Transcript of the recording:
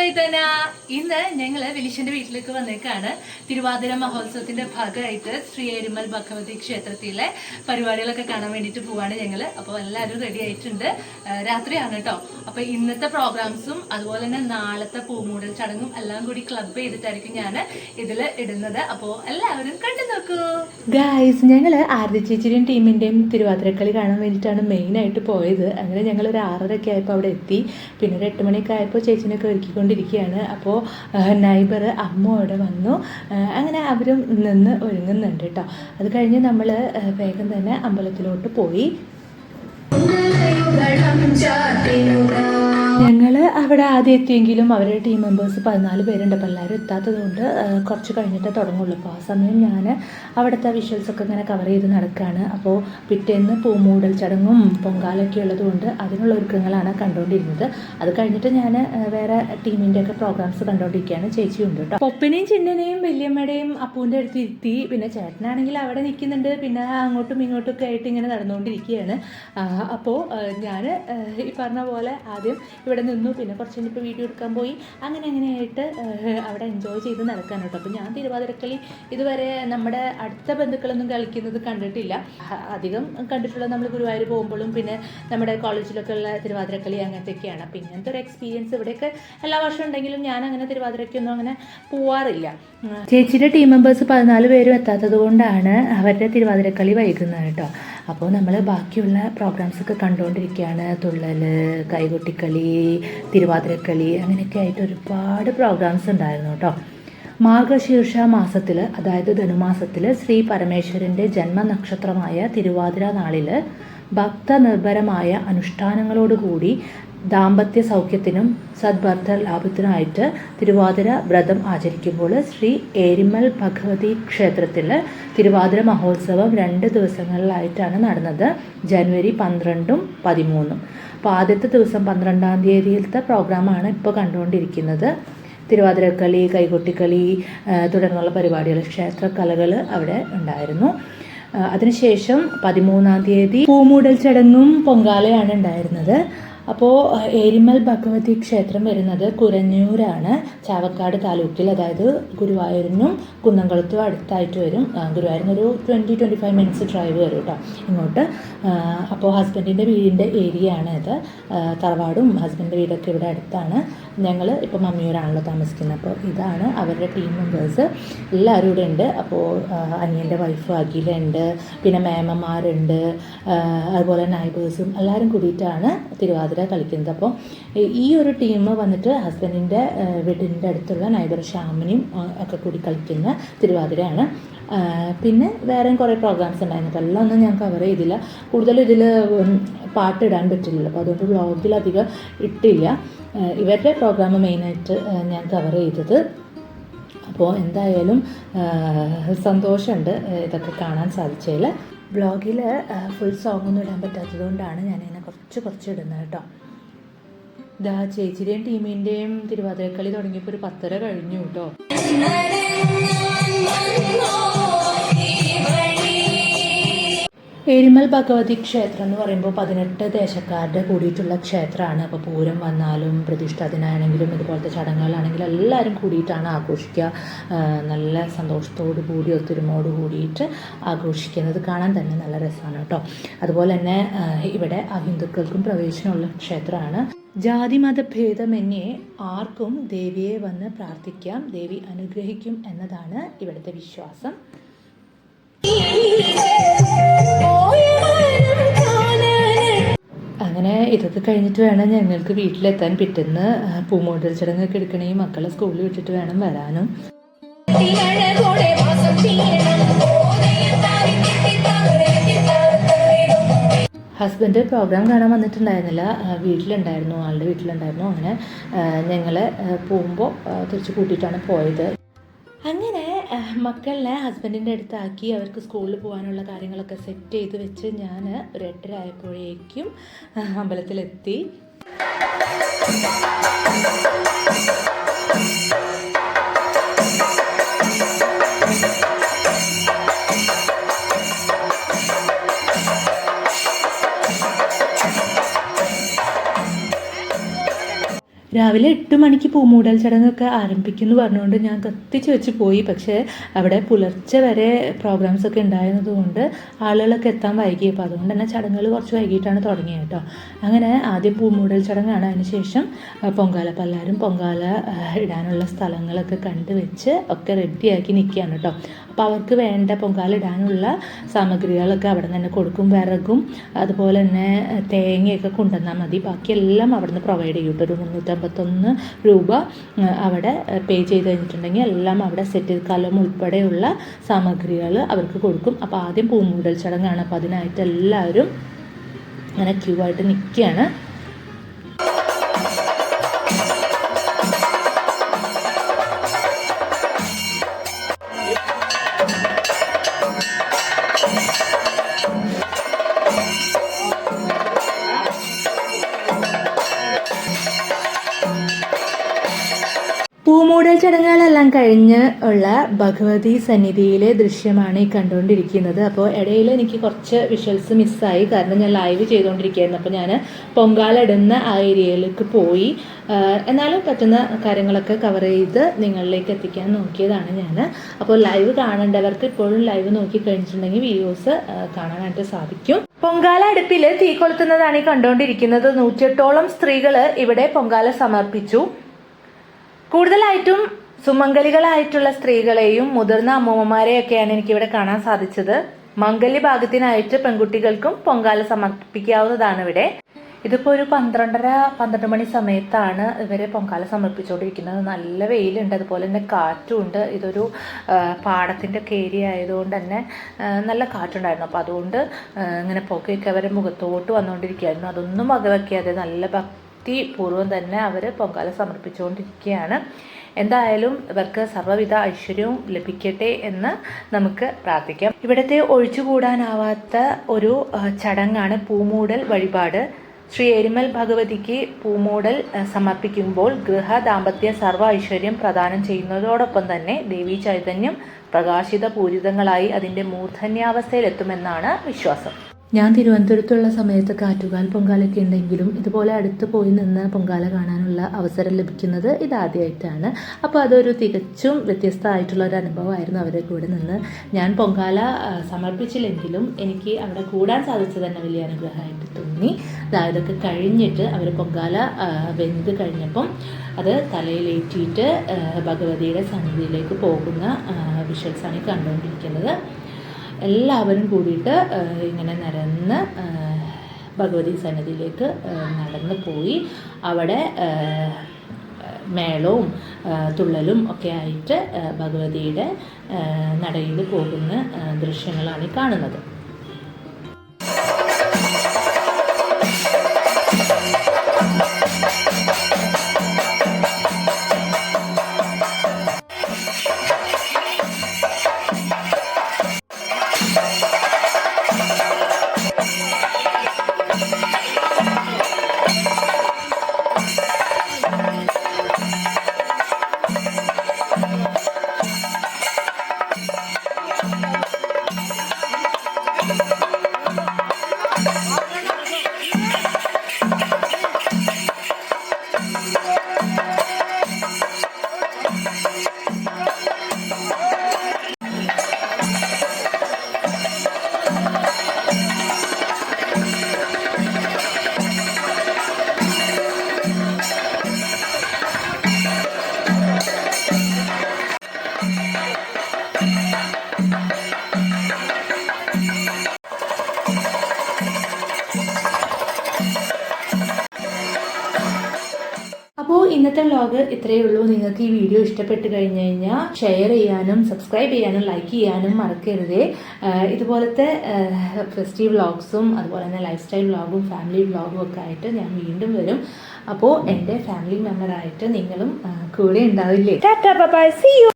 ചൈതന. ഇന്ന് ഞങ്ങള് വിലിഷന്റെ വീട്ടിലേക്ക് വന്നേക്കാണ്. തിരുവാതിര മഹോത്സവത്തിന്റെ ഭാഗമായിട്ട് ശ്രീ ഏരിമൽ ഭഗവതി ക്ഷേത്രത്തിലെ പരിപാടികളൊക്കെ കാണാൻ വേണ്ടിയിട്ട് പോവാണ് ഞങ്ങള്. അപ്പോൾ എല്ലാവരും റെഡി ആയിട്ടുണ്ട്. രാത്രിയാണ് കേട്ടോ. അപ്പൊ ഇന്നത്തെ പ്രോഗ്രാംസും അതുപോലെ തന്നെ നാളത്തെ പൂമൂടൽ ചടങ്ങും എല്ലാം കൂടി ക്ലബ് ചെയ്തിട്ടായിരിക്കും ഞാൻ ഇതിൽ ഇടുന്നത്. അപ്പോൾ എല്ലാവരും കണ്ടു നോക്കൂ ഗായ്സ്. ഞങ്ങള് ആരതി ചേച്ചിയുടെയും ടീമിന്റെയും തിരുവാതിരക്കളി കാണാൻ വേണ്ടിയിട്ടാണ് മെയിൻ ആയിട്ട് പോയത്. അങ്ങനെ ഞങ്ങൾ ഒരു 6:30 ആയപ്പോൾ അവിടെ എത്തി. പിന്നെ ഒരു 8 മണിയൊക്കെ ആയപ്പോൾ ചേച്ചിനൊക്കെ ഒരുക്കിക്കൊണ്ടിരിക്കുകയാണ്. അപ്പോൾ നൈബർ അമ്മ അവിടെ വന്നു. അങ്ങനെ അവരും നിന്ന് ഒരുങ്ങുന്നുണ്ട് കേട്ടോ. അത് കഴിഞ്ഞ് നമ്മൾ വേഗം തന്നെ അമ്പലത്തിലോട്ട് പോയി. ഞങ്ങൾ അവിടെ ആദ്യം എത്തിയെങ്കിലും അവരുടെ ടീം മെമ്പേഴ്സ് 14 പേരുണ്ട്. അപ്പോൾ എല്ലാവരും എത്താത്തത് കൊണ്ട് കുറച്ച് കഴിഞ്ഞിട്ടേ തുടങ്ങുള്ളൂ. അപ്പോൾ ആ സമയം ഞാൻ അവിടുത്തെ വിഷ്വൽസൊക്കെ ഇങ്ങനെ കവർ ചെയ്ത് നടക്കുകയാണ്. അപ്പോൾ പിറ്റേന്ന് പൂമൂടൽ ചടങ്ങും പൊങ്കാലൊക്കെ ഉള്ളതുകൊണ്ട് അതിനുള്ള ഒരുക്കങ്ങളാണ് കണ്ടുകൊണ്ടിരുന്നത്. അത് കഴിഞ്ഞിട്ട് ഞാൻ വേറെ ടീമിൻ്റെയൊക്കെ പ്രോഗ്രാംസ് കണ്ടുകൊണ്ടിരിക്കുകയാണ്. ചേച്ചിയുണ്ട് കേട്ടോ. പൊപ്പനെയും ചിന്നനെയും വല്യമ്മയുടെയും അപ്പൂൻ്റെ അടുത്ത് ഇരുത്തി. പിന്നെ ചേട്ടനാണെങ്കിൽ അവിടെ നിൽക്കുന്നുണ്ട്. പിന്നെ അങ്ങോട്ടും ഇങ്ങോട്ടും ഒക്കെ ആയിട്ട് ഇങ്ങനെ നടന്നുകൊണ്ടിരിക്കുകയാണ്. അപ്പോൾ ഞാൻ ഈ പറഞ്ഞ പോലെ ആദ്യം ഇവിടെ നിന്നു. പിന്നെ കുറച്ച് കഴിഞ്ഞപ്പോൾ വീഡിയോ എടുക്കാൻ പോയി. അങ്ങനെയായിട്ട് അവിടെ എൻജോയ് ചെയ്ത് നടക്കാൻ കേട്ടോ. അപ്പോൾ ഞാൻ തിരുവാതിരക്കളി ഇതുവരെ നമ്മുടെ അടുത്ത ബന്ധുക്കളൊന്നും കളിക്കുന്നത് കണ്ടിട്ടില്ല. അധികം കണ്ടിട്ടുള്ളത് നമ്മൾ ഗുരുവായൂർ പോകുമ്പോഴും പിന്നെ നമ്മുടെ കോളേജിലൊക്കെ ഉള്ള തിരുവാതിരക്കളി അങ്ങനത്തെയൊക്കെയാണ്. അപ്പോൾ ഇങ്ങനത്തെ ഒരു എക്സ്പീരിയൻസ് ഇവിടെയൊക്കെ എല്ലാ വർഷവും ഉണ്ടെങ്കിലും ഞാൻ അങ്ങനെ തിരുവാതിരക്കൊന്നും അങ്ങനെ പോവാറില്ല. ചേച്ചിയുടെ ടീം മെമ്പേഴ്സ് 14 പേരും എത്താത്തത് കൊണ്ടാണ് അവരുടെ തിരുവാതിരക്കളി വൈകുന്നത് കേട്ടോ. അപ്പോൾ നമ്മൾ ബാക്കിയുള്ള പ്രോഗ്രാംസൊക്കെ കണ്ടുകൊണ്ടിരിക്കുകയാണ്. തുള്ളൽ, കൈകൊട്ടിക്കളി, തിരുവാതിരക്കളി അങ്ങനെയൊക്കെ ആയിട്ട് ഒരുപാട് പ്രോഗ്രാംസ് ഉണ്ടായിരുന്നു കേട്ടോ. മാർഗശീർഷ മാസത്തിൽ, അതായത് ധനുമാസത്തിൽ ശ്രീ പരമേശ്വരൻ്റെ ജന്മനക്ഷത്രമായ തിരുവാതിര നാളിൽ ഭക്തനിർഭരമായ അനുഷ്ഠാനങ്ങളോടുകൂടി ദാമ്പത്യ സൗഖ്യത്തിനും സദ്ഭർത്ത ലാഭത്തിനുമായിട്ട് തിരുവാതിര വ്രതം ആചരിക്കുമ്പോൾ ശ്രീ ഏരിമൽ ഭഗവതി ക്ഷേത്രത്തിൽ തിരുവാതിര മഹോത്സവം 2 ദിവസങ്ങളിലായിട്ടാണ് നടന്നത്. ജനുവരി 12ഉം 13ഉം. അപ്പോൾ ആദ്യത്തെ ദിവസം 12-ാം തീയതിയിലത്തെ പ്രോഗ്രാമാണ് ഇപ്പോൾ കണ്ടുകൊണ്ടിരിക്കുന്നത്. തിരുവാതിരക്കളി, കൈകൊട്ടിക്കളി തുടർന്നുള്ള പരിപാടികൾ, ക്ഷേത്രകലകൾ അവിടെ ഉണ്ടായിരുന്നു. അതിനുശേഷം 13-ാം തീയതി പൂമൂടൽ ചടങ്ങും പൊങ്കാലയാണ് ഉണ്ടായിരുന്നത്. അപ്പോൾ ഏരിമൽ ഭഗവതി ക്ഷേത്രം വരുന്നത് കുരഞ്ഞൂരാണ്, ചാവക്കാട് താലൂക്കിൽ. അതായത് ഗുരുവായൂരിനും കുന്നംകുളത്തും അടുത്തായിട്ട് വരും. ഗുരുവായൂരിനൊരു 20-25 മിനിറ്റ്സ് ഡ്രൈവ് വരും കേട്ടോ ഇങ്ങോട്ട്. അപ്പോൾ ഹസ്ബൻഡിൻ്റെ വീടിൻ്റെ ഏരിയ ആണ് ഇത്. തറവാടും ഹസ്ബൻഡിൻ്റെ വീടൊക്കെ ഇവിടെ അടുത്താണ്. ഞങ്ങൾ ഇപ്പോൾ മമ്മിയൂരാണല്ലോ താമസിക്കുന്നത്. അപ്പോൾ ഇതാണ് അവരുടെ ടീം മെമ്പേഴ്സ്. എല്ലാവരും ഇവിടെ ഉണ്ട്. അപ്പോൾ അനിയൻ്റെ വൈഫ് അഖില ഉണ്ട്, പിന്നെ മേമന്മാരുണ്ട്, അതുപോലെ നൈബേഴ്സും എല്ലാവരും കൂടിയിട്ടാണ് തിരുവാതിര കളിക്കുന്നത്. അപ്പോൾ ഈ ഒരു ടീം വന്നിട്ട് ഹസ്ബൻഡിൻ്റെ വീടിൻ്റെ അടുത്തുള്ള നൈബർ ഷാമിനും ഒക്കെ കൂടി കളിക്കുന്ന തിരുവാതിരയാണ്. പിന്നെ വേറെയും കുറേ പ്രോഗ്രാംസ് ഉണ്ടായിരുന്നു. അപ്പോൾ എല്ലാം ഒന്നും ഞാൻ കവർ ചെയ്തില്ല. കൂടുതലും ഇതിൽ പാട്ടിടാൻ പറ്റില്ലല്ലോ. അപ്പോൾ അതുകൊണ്ട് വ്ളോഗിൽ അധികം ഇട്ടില്ല. ഇവരുടെ പ്രോഗ്രാം മെയിനായിട്ട് ഞാൻ കവർ ചെയ്തത്. അപ്പോൾ എന്തായാലും സന്തോഷമുണ്ട് ഇതൊക്കെ കാണാൻ സാധിച്ചതിൽ. ബ്ലോഗിൽ ഫുൾ സോങ് ഒന്നും ഇടാൻ പറ്റാത്തത് കൊണ്ടാണ് ഞാനിങ്ങനെ കുറച്ച് ഇടുന്നത് കേട്ടോ. ഇതാ ചേച്ചിയുടെയും ടീമിൻ്റെയും തിരുവാതിരക്കളി തുടങ്ങിയപ്പോൾ ഒരു 10:30 കഴിഞ്ഞു കേട്ടോ. ഏരിമൽ ഭഗവതി ക്ഷേത്രം എന്ന് പറയുമ്പോൾ 18 ദേശക്കാരുടെ കൂടിയിട്ടുള്ള ക്ഷേത്രമാണ്. അപ്പോൾ പൂരം വന്നാലും പ്രതിഷ്ഠ ദിനമാണെങ്കിലും ഇതുപോലത്തെ ചടങ്ങുകളാണെങ്കിലും എല്ലാവരും കൂടിയിട്ടാണ് ആഘോഷിക്കുക. നല്ല സന്തോഷത്തോടു കൂടി ഒത്തൊരുമയോട് കൂടിയിട്ട് ആഘോഷിക്കുന്നത് കാണാൻ തന്നെ നല്ല രസമാണ് കേട്ടോ. അതുപോലെ തന്നെ ഇവിടെ അഹിന്ദുക്കൾക്കും പ്രവേശനമുള്ള ക്ഷേത്രമാണ്. ജാതി മതഭേദമന്യേ ആർക്കും ദേവിയെ വന്ന് പ്രാർത്ഥിക്കാം, ദേവി അനുഗ്രഹിക്കും എന്നതാണ് ഇവിടുത്തെ വിശ്വാസം. അങ്ങനെ ഇതൊക്കെ കഴിഞ്ഞിട്ട് വേണം ഞങ്ങൾക്ക് വീട്ടിലെത്താൻ. പിറ്റേന്ന് പൂമൂടൽ ചടങ്ങൊക്കെ എടുക്കണമെങ്കിൽ മക്കളെ സ്കൂളിൽ വിട്ടിട്ട് വേണം വരാനും. ഹസ്ബൻഡ് പ്രോഗ്രാം കാണാൻ വന്നിട്ടുണ്ടായിരുന്നില്ല, വീട്ടിലുണ്ടായിരുന്നു, ആളുടെ വീട്ടിലുണ്ടായിരുന്നു. അങ്ങനെ ഞങ്ങൾ പോകുമ്പോൾ തിരിച്ച് കൂട്ടിയിട്ടാണ് പോയത്. അങ്ങനെ മക്കളെ ഹസ്ബൻഡിൻ്റെ അടുത്താക്കി അവർക്ക് സ്കൂളിൽ പോകാനുള്ള കാര്യങ്ങളൊക്കെ സെറ്റ് ചെയ്ത് വെച്ച് ഞാൻ ഒരു 8:30 ആയപ്പോഴേക്കും അമ്പലത്തിലെത്തി. രാവിലെ 8 മണിക്ക് പൂമൂടൽ ചടങ്ങൊക്കെ ആരംഭിക്കുമെന്ന് പറഞ്ഞുകൊണ്ട് ഞാൻ കത്തിച്ച് വെച്ച് പോയി. പക്ഷേ അവിടെ പുലർച്ചെ വരെ പ്രോഗ്രാംസൊക്കെ ഉണ്ടായിരുന്നതുകൊണ്ട് ആളുകളൊക്കെ എത്താൻ വൈകി. അപ്പോൾ അതുകൊണ്ട് തന്നെ ചടങ്ങുകൾ കുറച്ച് വൈകിട്ടാണ് തുടങ്ങിയത് കേട്ടോ. അങ്ങനെ ആദ്യം പൂമൂടൽ ചടങ്ങാണ്. അതിനുശേഷം പൊങ്കാല. അപ്പോൾ എല്ലാവരും പൊങ്കാല ഇടാനുള്ള സ്ഥലങ്ങളൊക്കെ കണ്ടുവെച്ച് ഒക്കെ റെഡിയാക്കി നിൽക്കുകയാണ് കേട്ടോ. അപ്പോൾ അവർക്ക് വേണ്ട പൊങ്കാല ഇടാനുള്ള സാമഗ്രികളൊക്കെ അവിടെ നിന്ന് തന്നെ കൊടുക്കും. വിറകും അതുപോലെ തന്നെ തേങ്ങയൊക്കെ കൊണ്ടുവന്നാൽ മതി. ബാക്കിയെല്ലാം അവിടെ നിന്ന് പ്രൊവൈഡ് ചെയ്യും കേട്ടോ. ഒരു 351 രൂപ അവിടെ പേ ചെയ്ത് കഴിഞ്ഞിട്ടുണ്ടെങ്കിൽ എല്ലാം അവിടെ സെറ്റ് ചെയ്ത് കലം ഉൾപ്പെടെയുള്ള സാമഗ്രികൾ അവർക്ക് കൊടുക്കും. അപ്പോൾ ആദ്യം പൂമൂടൽ ചടങ്ങാണ്. അപ്പോൾ അതിനായിട്ട് എല്ലാവരും അങ്ങനെ ക്യൂ ആയിട്ട് നിൽക്കുകയാണ്. പൂമൂടൽ ചടങ്ങുകളെല്ലാം കഴിഞ്ഞ് ഉള്ള ഭഗവതി സന്നിധിയിലെ ദൃശ്യമാണ് ഈ കണ്ടുകൊണ്ടിരിക്കുന്നത്. അപ്പോൾ ഇടയിൽ എനിക്ക് കുറച്ച് വിഷ്വൽസ് മിസ്സായി, കാരണം ഞാൻ ലൈവ് ചെയ്തുകൊണ്ടിരിക്കുകയായിരുന്നു. അപ്പോൾ ഞാൻ പൊങ്കാല ഇടുന്ന ആ ഏരിയയിലേക്ക് പോയി. എന്നാലും പറ്റുന്ന കാര്യങ്ങളൊക്കെ കവർ ചെയ്ത് നിങ്ങളിലേക്ക് എത്തിക്കാൻ നോക്കിയതാണ് ഞാൻ. അപ്പോൾ ലൈവ് കാണേണ്ടവർക്ക് ഇപ്പോഴും ലൈവ് നോക്കി കഴിഞ്ഞിട്ടുണ്ടെങ്കിൽ വീഡിയോസ് കാണാനായിട്ട് സാധിക്കും. പൊങ്കാല അടുപ്പിൽ തീ കൊളുത്തുന്നതാണ് ഈ കണ്ടുകൊണ്ടിരിക്കുന്നത്. 108ഓളം സ്ത്രീകൾ ഇവിടെ പൊങ്കാല സമർപ്പിച്ചു. കൂടുതലായിട്ടും സുമംഗലികളായിട്ടുള്ള സ്ത്രീകളെയും മുതിർന്ന അമ്മൂമ്മമാരെയൊക്കെയാണ് എനിക്കിവിടെ കാണാൻ സാധിച്ചത്. മംഗല്യ ഭാഗത്തിനായിട്ട് പെൺകുട്ടികൾക്കും പൊങ്കാല സമർപ്പിക്കാവുന്നതാണ് ഇവിടെ. ഇതിപ്പോൾ ഒരു 12 മണി സമയത്താണ് ഇവരെ പൊങ്കാല സമർപ്പിച്ചുകൊണ്ടിരിക്കുന്നത്. നല്ല വെയിലുണ്ട്, അതുപോലെ തന്നെ കാറ്റുമുണ്ട്. ഇതൊരു പാടത്തിൻ്റെ ഒക്കെ ഏരിയ ആയതുകൊണ്ട് തന്നെ നല്ല കാറ്റുണ്ടായിരുന്നു. അപ്പോൾ അതുകൊണ്ട് ഇങ്ങനെ പുകയൊക്കെ അവരെ മുഖത്തോട്ട് വന്നുകൊണ്ടിരിക്കുകയായിരുന്നു. അതൊന്നും വകവയ്ക്കാതെ നല്ല ഭക്തിപൂർവ്വം തന്നെ അവർ പൊങ്കാല സമർപ്പിച്ചുകൊണ്ടിരിക്കുകയാണ്. എന്തായാലും ഇവർക്ക് സർവ്വവിധ ഐശ്വര്യവും ലഭിക്കട്ടെ എന്ന് നമുക്ക് പ്രാർത്ഥിക്കാം. ഇവിടുത്തെ ഒഴിച്ചുകൂടാനാവാത്ത ഒരു ചടങ്ങാണ് പൂമൂടൽ വഴിപാട്. ശ്രീ എരുമൽ ഭഗവതിക്ക് പൂമൂടൽ സമർപ്പിക്കുമ്പോൾ ഗൃഹ ദാമ്പത്യ സർവ്വ ഐശ്വര്യം പ്രദാനം ചെയ്യുന്നതോടൊപ്പം തന്നെ ദേവീ ചൈതന്യം പ്രകാശിത പൂരിതങ്ങളായി അതിൻ്റെ മൂർധന്യാവസ്ഥയിലെത്തുമെന്നാണ് വിശ്വാസം. ഞാൻ തിരുവനന്തപുരത്തുള്ള സമയത്ത് ആറ്റുകാൽ പൊങ്കാലൊക്കെ ഉണ്ടെങ്കിലും ഇതുപോലെ അടുത്ത് പോയി നിന്ന് പൊങ്കാല കാണാനുള്ള അവസരം ലഭിക്കുന്നത് ഇതാദ്യമായിട്ടാണ്. അപ്പോൾ അതൊരു തികച്ചും വ്യത്യസ്തമായിട്ടുള്ള ഒരു അനുഭവമായിരുന്നു അവരുടെ കൂടെ നിന്ന്. ഞാൻ പൊങ്കാല സമർപ്പിച്ചില്ലെങ്കിലും എനിക്ക് അവിടെ കൂടാൻ സാധിച്ചത് തന്നെ വലിയ അനുഗ്രഹമായിട്ട് തോന്നി. ഇതൊക്കെ കഴിഞ്ഞിട്ട് അവർ പൊങ്കാല വെന്ത് കഴിഞ്ഞപ്പം അത് തലയിലേറ്റിയിട്ട് ഭഗവതിയുടെ സന്നിധിയിലേക്ക് പോകുന്ന വിഷ്വൽസാണ് ഈ കണ്ടുകൊണ്ടിരിക്കുന്നത്. എല്ലാവരും കൂടിയിട്ട് ഇങ്ങനെ നിരന്ന് ഭഗവതി സന്നിധിയിലേക്ക് നടന്നു പോയി അവിടെ മേളവും തുള്ളലും ഒക്കെ ആയിട്ട് ഭഗവതിയുടെ നടയിൽ പോകുന്ന ദൃശ്യങ്ങളാണ് ഈ കാണുന്നത്. അപ്പോൾ ഇന്നത്തെ വ്ലോഗ് ഇത്രയേ ഉള്ളൂ. നിങ്ങൾക്ക് ഈ വീഡിയോ ഇഷ്ടപ്പെട്ട് കഴിഞ്ഞ് കഴിഞ്ഞാൽ ഷെയർ ചെയ്യാനും സബ്സ്ക്രൈബ് ചെയ്യാനും ലൈക്ക് ചെയ്യാനും മറക്കരുതേ. ഇതുപോലത്തെ ഫെസ്റ്റീവ് വ്ലോഗ്സും അതുപോലെ തന്നെ ലൈഫ് സ്റ്റൈൽ വ്ലോഗും ഫാമിലി വ്ലോഗും ഒക്കെ ആയിട്ട് ഞാൻ വീണ്ടും വരും. അപ്പോൾ എൻ്റെ ഫാമിലി മെമ്പറായിട്ട് നിങ്ങളും കൂടെ ഉണ്ടാവില്ലേ. Tata bye bye, see U.